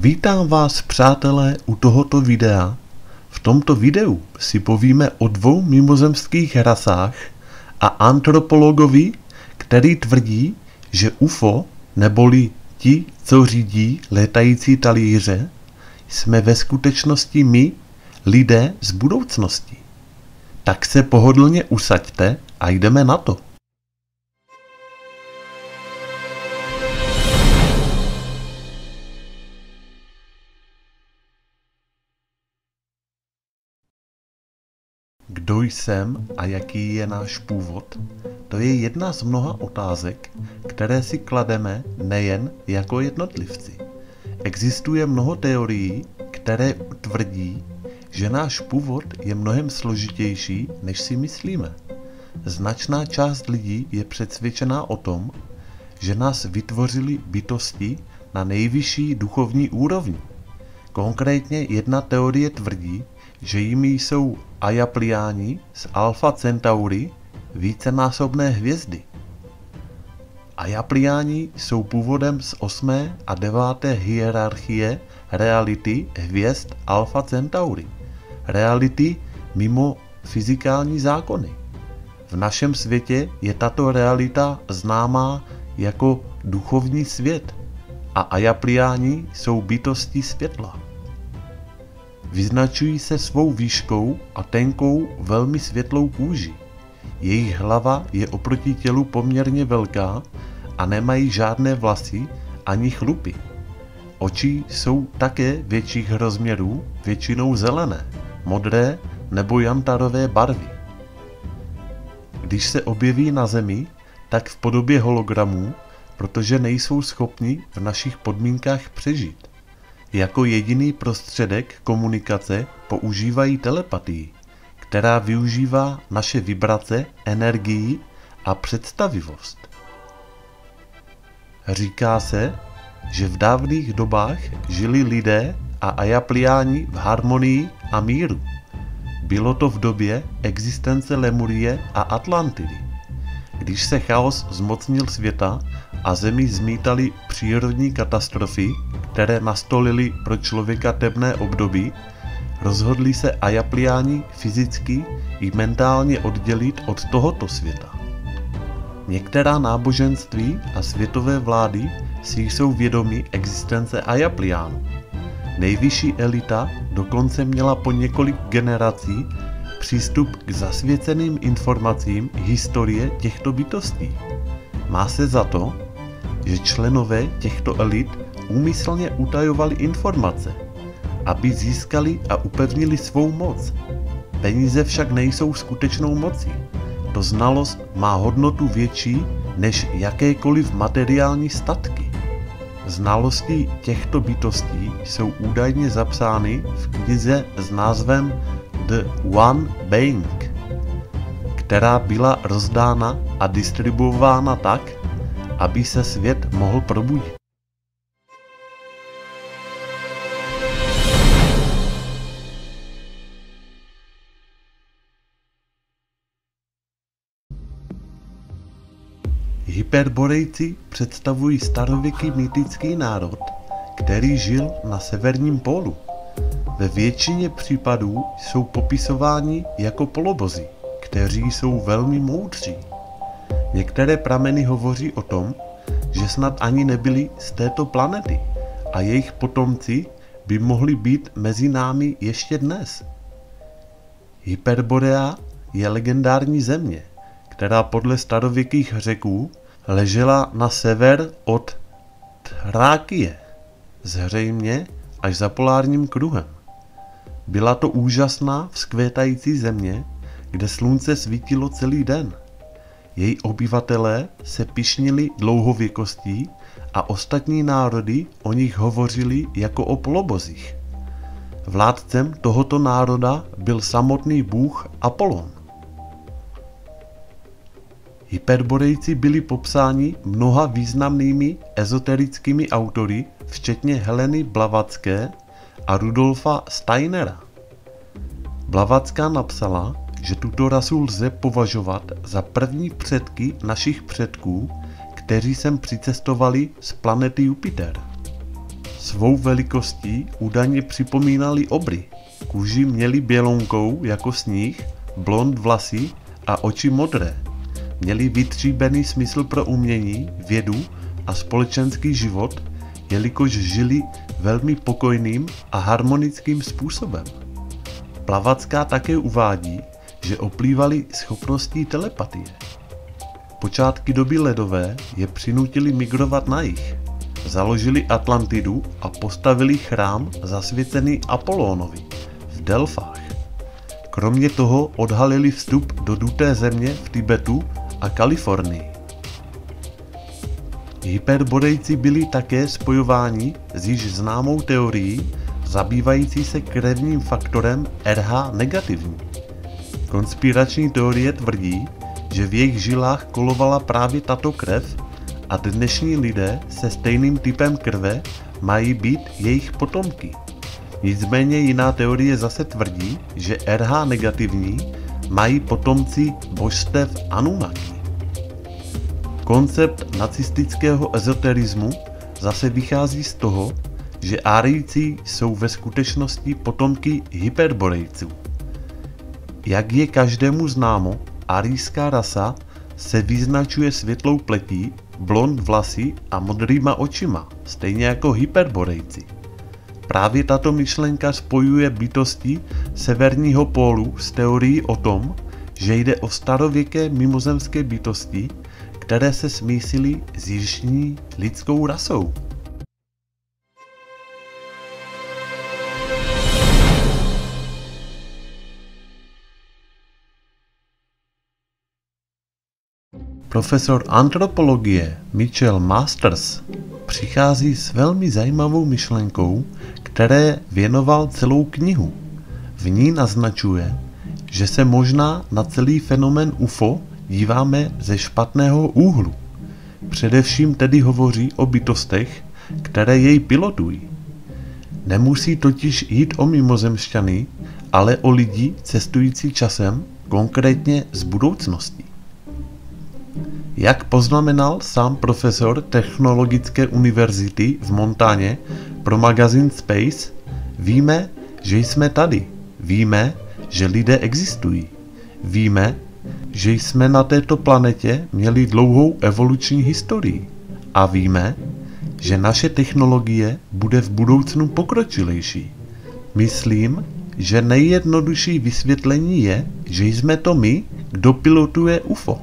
Vítám vás, přátelé, u tohoto videa. V tomto videu si povíme o dvou mimozemských rasách a antropologovi, který tvrdí, že UFO, neboli ti, co řídí létající talíře, jsme ve skutečnosti my, lidé z budoucnosti. Tak se pohodlně usaďte a jdeme na to. Kdo jsem a jaký je náš původ? To je jedna z mnoha otázek, které si klademe nejen jako jednotlivci. Existuje mnoho teorií, které tvrdí, že náš původ je mnohem složitější, než si myslíme. Značná část lidí je přesvědčená o tom, že nás vytvořily bytosti na nejvyšší duchovní úrovni. Konkrétně jedna teorie tvrdí, že jimi jsou Ajapliáni z Alpha Centauri, vícenásobné hvězdy. Ajapliáni jsou původem z 8. a 9. hierarchie reality hvězd Alpha Centauri. Reality mimo fyzikální zákony. V našem světě je tato realita známá jako duchovní svět a Ajapliáni jsou bytosti světla. Vyznačují se svou výškou a tenkou, velmi světlou kůží. Jejich hlava je oproti tělu poměrně velká a nemají žádné vlasy ani chlupy. Oči jsou také větších rozměrů, většinou zelené, modré nebo jantarové barvy. Když se objeví na Zemi, tak v podobě hologramů, protože nejsou schopni v našich podmínkách přežít. Jako jediný prostředek komunikace používají telepatii, která využívá naše vibrace, energii a představivost. Říká se, že v dávných dobách žili lidé a Ajapliáni v harmonii a míru. Bylo to v době existence Lemurie a Atlantidy. Když se chaos zmocnil světa a Zemi zmítaly přírodní katastrofy, které nastolily pro člověka temné období, rozhodli se Ajapliáni fyzicky i mentálně oddělit od tohoto světa. Některá náboženství a světové vlády si jsou vědomi existence Ajapliánů. Nejvyšší elita dokonce měla po několik generací přístup k zasvěceným informacím historie těchto bytostí. Má se za to, že členové těchto elit úmyslně utajovali informace, aby získali a upevnili svou moc. Peníze však nejsou skutečnou mocí. To znalost má hodnotu větší než jakékoliv materiální statky. Znalosti těchto bytostí jsou údajně zapsány v knize s názvem The One Bank, která byla rozdána a distribuována tak, aby se svět mohl probudit. Hyperborejci představují starověký mýtický národ, který žil na severním pólu. Ve většině případů jsou popisováni jako polobozi, kteří jsou velmi moudří. Některé prameny hovoří o tom, že snad ani nebyli z této planety a jejich potomci by mohli být mezi námi ještě dnes. Hyperborea je legendární země, která podle starověkých Řeků ležela na sever od Thrákie, zřejmě až za polárním kruhem. Byla to úžasná vzkvétající země, kde slunce svítilo celý den. Její obyvatelé se pyšnili dlouhověkostí a ostatní národy o nich hovořili jako o polobozích. Vládcem tohoto národa byl samotný bůh Apollon. Hyperborejci byli popsáni mnoha významnými ezoterickými autory, včetně Heleny Blavatské a Rudolfa Steinera. Blavatská napsala, že tuto rasu lze považovat za první předky našich předků, kteří sem přicestovali z planety Jupiter. Svou velikostí údajně připomínali obry. Kůži měli bělounkou jako sníh, blond vlasy a oči modré. Měli vytříbený smysl pro umění, vědu a společenský život, jelikož žili velmi pokojným a harmonickým způsobem. Blavatská také uvádí, že oplývali schopností telepatie. Počátky doby ledové je přinutili migrovat na jih. Založili Atlantidu a postavili chrám zasvěcený Apolónovi v Delfách. Kromě toho odhalili vstup do duté země v Tibetu a Kalifornii. Hyperborejci byli také spojováni s již známou teorií zabývající se krevním faktorem RH negativní. Konspirační teorie tvrdí, že v jejich žilách kolovala právě tato krev a dnešní lidé se stejným typem krve mají být jejich potomky. Nicméně jiná teorie zase tvrdí, že RH negativní mají potomci božstev Anunnaki. Koncept nacistického ezoterismu zase vychází z toho, že Árijci jsou ve skutečnosti potomky Hyperborejců. Jak je každému známo, árijská rasa se vyznačuje světlou pletí, blond vlasy a modrýma očima, stejně jako Hyperborejci. Právě tato myšlenka spojuje bytosti severního pólu s teorií o tom, že jde o starověké mimozemské bytosti, které se smísily s jižní lidskou rasou. Profesor antropologie Mitchell Masters přichází s velmi zajímavou myšlenkou, které věnoval celou knihu. V ní naznačuje, že se možná na celý fenomén UFO díváme ze špatného úhlu. Především tedy hovoří o bytostech, které jej pilotují. Nemusí totiž jít o mimozemšťany, ale o lidi cestující časem, konkrétně z budoucnosti. Jak poznamenal sám profesor Technologické univerzity v Montaně pro magazín Space, víme, že jsme tady, víme, že lidé existují, víme, že jsme na této planetě měli dlouhou evoluční historii a víme, že naše technologie bude v budoucnu pokročilejší. Myslím, že nejjednodušší vysvětlení je, že jsme to my, kdo pilotuje UFO.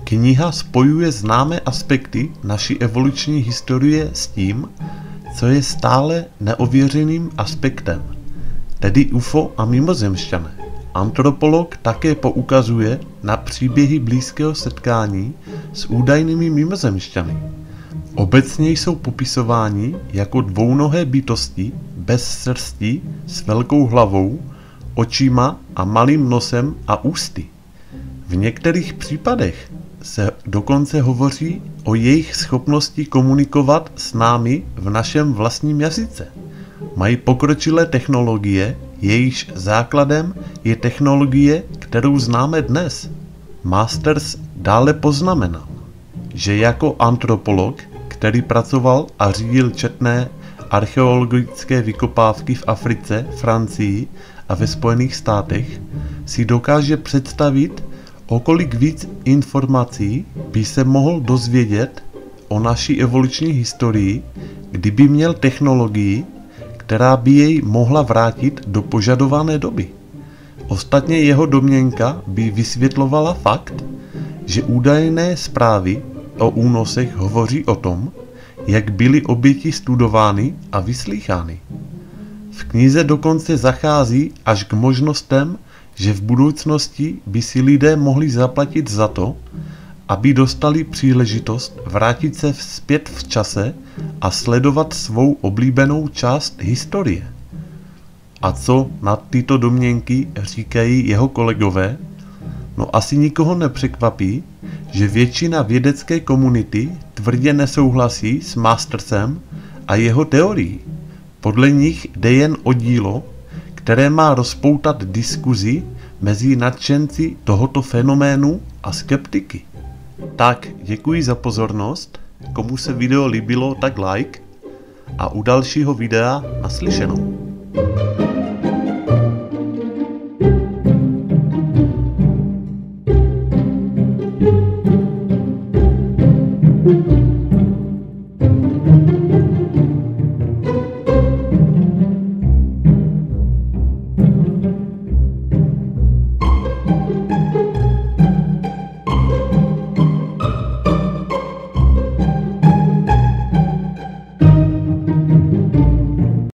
Kniha spojuje známé aspekty naší evoluční historie s tím, co je stále neověřeným aspektem, tedy UFO a mimozemšťané. Antropolog také poukazuje na příběhy blízkého setkání s údajnými mimozemšťany. Obecně jsou popisováni jako dvounohé bytosti bez srsti s velkou hlavou, očima a malým nosem a ústy. V některých případech se dokonce hovoří o jejich schopnosti komunikovat s námi v našem vlastním jazyce. Mají pokročilé technologie, jejíž základem je technologie, kterou známe dnes. Masters dále poznamenal, že jako antropolog, který pracoval a řídil četné archeologické vykopávky v Africe, Francii a ve Spojených státech, si dokáže představit, o kolik víc informací by se mohl dozvědět o naší evoluční historii, kdyby měl technologii, která by jej mohla vrátit do požadované doby. Ostatně jeho domněnka by vysvětlovala fakt, že údajné zprávy o únosech hovoří o tom, jak byly oběti studovány a vyslýchány. V knize dokonce zachází až k možnostem, že v budoucnosti by si lidé mohli zaplatit za to, aby dostali příležitost vrátit se zpět v čase a sledovat svou oblíbenou část historie. A co na tyto domněnky říkají jeho kolegové? No asi nikoho nepřekvapí, že většina vědecké komunity tvrdě nesouhlasí s Mastersem a jeho teorií. Podle nich jde jen o dílo, které má rozpoutat diskuzi mezi nadšenci tohoto fenoménu a skeptiky. Tak, děkuji za pozornost. Komu se video líbilo, tak like. a u dalšího videa naslyšenou. Thank you.